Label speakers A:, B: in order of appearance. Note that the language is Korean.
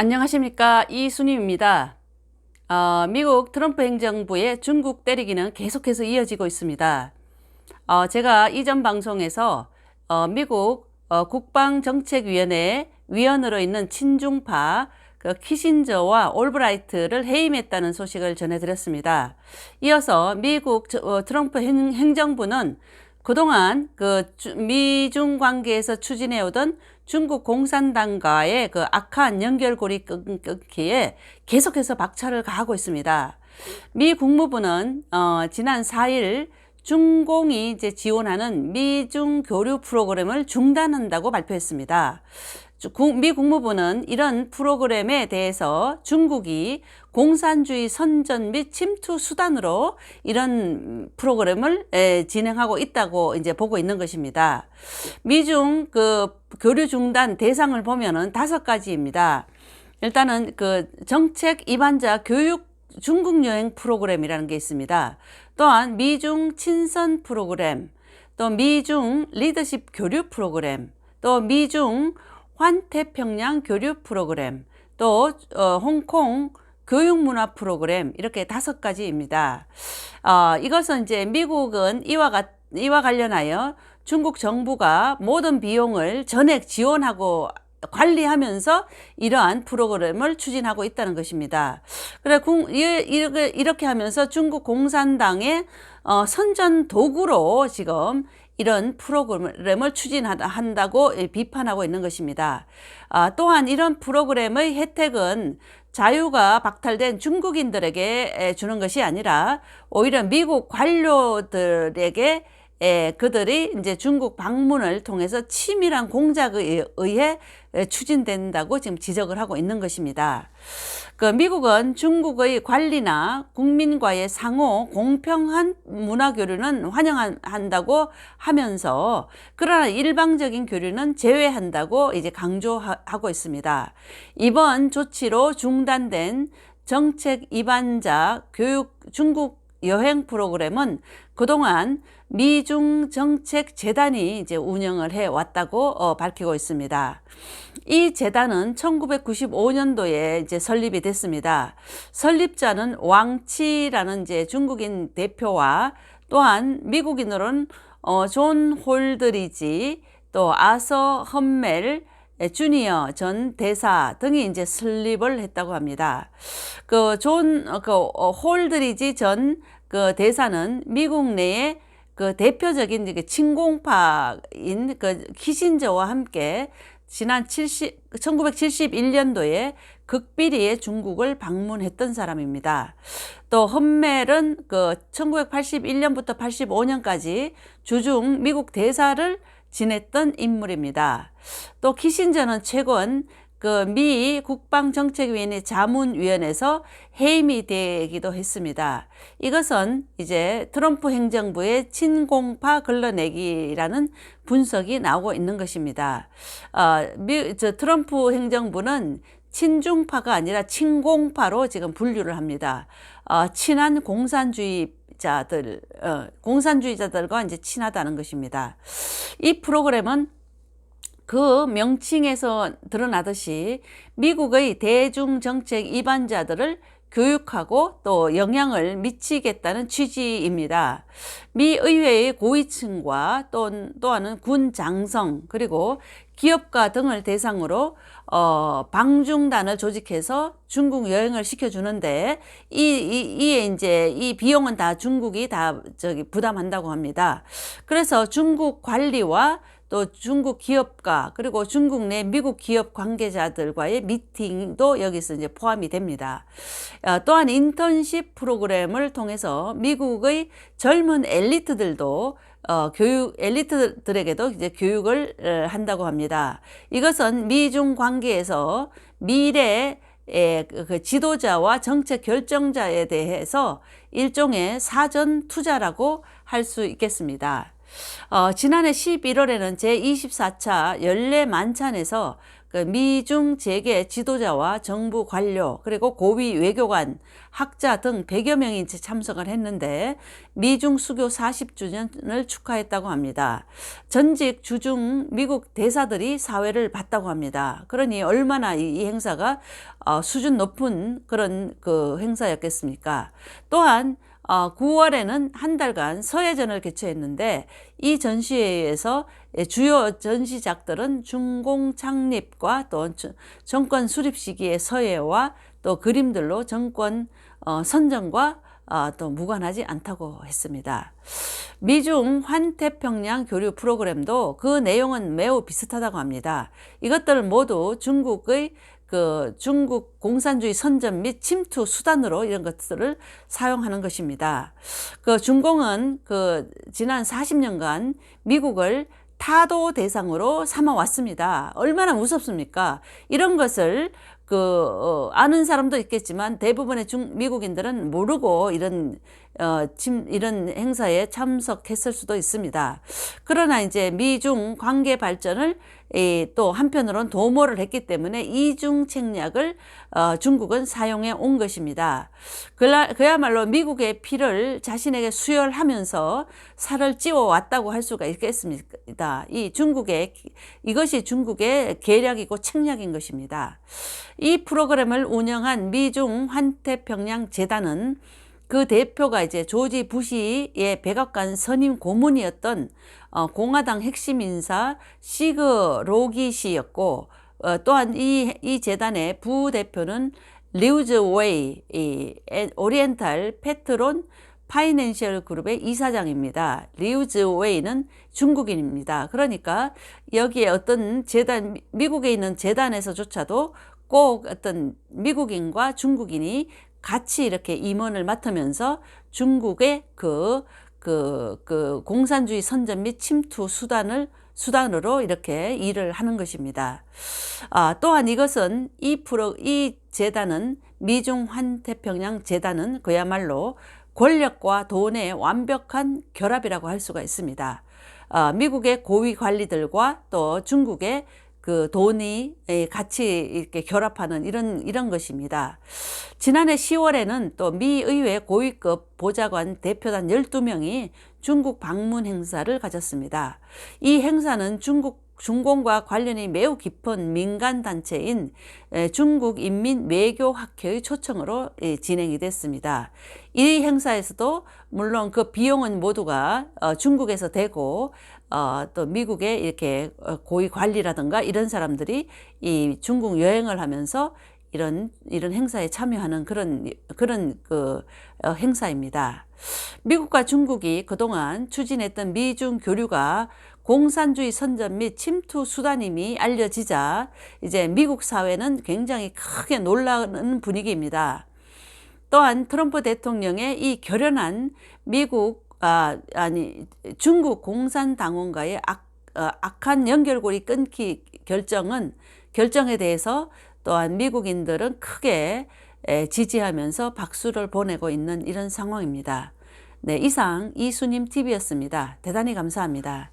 A: 안녕하십니까, 이순임입니다. 미국 트럼프 행정부의 중국 때리기는 계속해서 이어지고 있습니다. 제가 이전 방송에서 미국 국방정책위원회 위원으로 있는 친중파 키신저와 올브라이트를 해임했다는 소식을 전해드렸습니다. 이어서 미국 트럼프 행정부는 그동안 미중 관계에서 추진해오던 중국 공산당과의 악한 연결고리 끊기에 계속해서 박차를 가하고 있습니다. 미 국무부는 지난 4일 중공이 지원하는 미중 교류 프로그램을 중단한다고 발표했습니다. 미 국무부는 이런 프로그램에 대해서 중국이 공산주의 선전 및 침투 수단으로 이런 프로그램을 진행하고 있다고 보고 있는 것입니다. 미중 교류 중단 대상을 보면은 5가지입니다. 일단은 정책 입안자 교육 중국 여행 프로그램이라는 게 있습니다. 또한 미중 친선 프로그램, 또 미중 리더십 교류 프로그램, 또 미중 환태평양 교류 프로그램, 또 홍콩 교육문화 프로그램, 이렇게 5가지입니다. 이것은 미국은 이와 관련하여 중국 정부가 모든 비용을 전액 지원하고 관리하면서 이러한 프로그램을 추진하고 있다는 것입니다. 이렇게 하면서 중국 공산당의 선전 도구로 지금 이런 프로그램을 추진한다고 비판하고 있는 것입니다. 또한 이런 프로그램의 혜택은 자유가 박탈된 중국인들에게 주는 것이 아니라 오히려 미국 관료들에게 그들이 중국 방문을 통해서 치밀한 공작에 의해 추진된다고 지금 지적을 하고 있는 것입니다. 미국은 중국의 관리나 국민과의 상호 공평한 문화 교류는 환영한다고 하면서, 그러나 일방적인 교류는 제외한다고 강조하고 있습니다. 이번 조치로 중단된 정책 입안자 교육 중국 여행 프로그램은 그동안 미중 정책 재단이 운영을 해 왔다고 밝히고 있습니다. 이 재단은 1995년도에 설립이 됐습니다. 설립자는 왕치라는 중국인 대표와 또한 미국인으로는 존 홀드리지, 또 아서 험멜 주니어 전 대사 등이 설립을 했다고 합니다. 홀드리지 전 대사는 미국 내에 대표적인 친공파인 키신저와 함께 지난 1971년도에 극비리에 중국을 방문했던 사람입니다. 또 험멜은 1981년부터 85년까지 주중 미국 대사를 지냈던 인물입니다. 또 키신저는 최근 미 국방정책위원회 자문위원회에서 해임이 되기도 했습니다. 이것은 트럼프 행정부의 친공파 걸러내기라는 분석이 나오고 있는 것입니다. 트럼프 행정부는 친중파가 아니라 친공파로 지금 분류를 합니다. 친한 공산주의자들과 친하다는 것입니다. 이 프로그램은 그 명칭에서 드러나듯이 미국의 대중정책 입안자들을 교육하고 또 영향을 미치겠다는 취지입니다. 미 의회의 고위층과 또한 군 장성, 그리고 기업가 등을 대상으로 방중단을 조직해서 중국 여행을 시켜주는데 이 비용은 다 중국이 부담한다고 합니다. 그래서 중국 관리와 또 중국 기업가, 그리고 중국 내 미국 기업 관계자들과의 미팅도 여기서 포함이 됩니다. 또한 인턴십 프로그램을 통해서 미국의 젊은 엘리트들에게도 교육을 한다고 합니다. 이것은 미중 관계에서 미래 지도자와 정책 결정자에 대해서 일종의 사전 투자라고 할 수 있겠습니다. 지난해 11월에는 제24차 연례 만찬에서 그 미중 재계 지도자와 정부 관료 그리고 고위 외교관, 학자 등 100여 명이 참석을 했는데 미중 수교 40주년을 축하했다고 합니다. 전직 주중 미국 대사들이 사회를 봤다고 합니다. 그러니 얼마나 이 행사가 수준 높은 그런 그 행사였겠습니까? 또한 9월에는 한 달간 서해전을 개최했는데 이 전시회에서 주요 전시작들은 중공 창립과 또 정권 수립 시기의 서해와 또 그림들로 정권 선정과 또 무관하지 않다고 했습니다. 미중 환태평양 교류 프로그램도 그 내용은 매우 비슷하다고 합니다. 이것들은 모두 중국의 중국 공산주의 선전 및 침투 수단으로 이런 것들을 사용하는 것입니다. 중공은 지난 40년간 미국을 타도 대상으로 삼아 왔습니다. 얼마나 무섭습니까? 이런 것을 아는 사람도 있겠지만 대부분의 미국인들은 모르고 이런 행사에 참석했을 수도 있습니다. 그러나 이제 미중 관계 발전을 또 한편으로는 도모를 했기 때문에 이중 책략을 중국은 사용해 온 것입니다. 그야말로 미국의 피를 자신에게 수혈하면서 살을 찌워 왔다고 할 수가 있겠습니다. 이것이 중국의 계략이고 책략인 것입니다. 이 프로그램을 운영한 미중 환태평양 재단은 그 대표가 이제 조지 부시의 백악관 선임 고문이었던 공화당 핵심 인사 시그 로기 씨였고, 또한 이 재단의 부대표는 리우즈 웨이 오리엔탈 패트론 파이낸셜 그룹의 이사장입니다. 리우즈 웨이는 중국인입니다. 그러니까 여기에 어떤 미국에 있는 재단에서조차도 꼭 어떤 미국인과 중국인이 같이 이렇게 임원을 맡으면서 중국의 공산주의 선전 및 침투 수단으로 이렇게 일을 하는 것입니다. 또한 이것은 이 재단은 미중 환태평양 재단은 그야말로 권력과 돈의 완벽한 결합이라고 할 수가 있습니다. 미국의 고위 관리들과 또 중국의 돈이 같이 이렇게 결합하는 이런 것입니다. 지난해 10월에는 또 미 의회 고위급 보좌관 대표단 12명이 중국 방문 행사를 가졌습니다. 이 행사는 중공과 관련이 매우 깊은 민간단체인 중국인민외교학회의 초청으로 진행이 됐습니다. 이 행사에서도 물론 그 비용은 모두가 중국에서 되고 또 미국의 이렇게 고위 관리라든가 이런 사람들이 이 중국 여행을 하면서 이런 행사에 참여하는 그런 행사입니다. 미국과 중국이 그동안 추진했던 미중 교류가 공산주의 선전 및 침투 수단임이 알려지자 이제 미국 사회는 굉장히 크게 놀라는 분위기입니다. 또한 트럼프 대통령의 이 결연한 중국 공산당원과의 악한 연결고리 끊기 결정에 대해서 또한 미국인들은 크게 지지하면서 박수를 보내고 있는 이런 상황입니다. 네, 이상 이수님 TV였습니다. 대단히 감사합니다.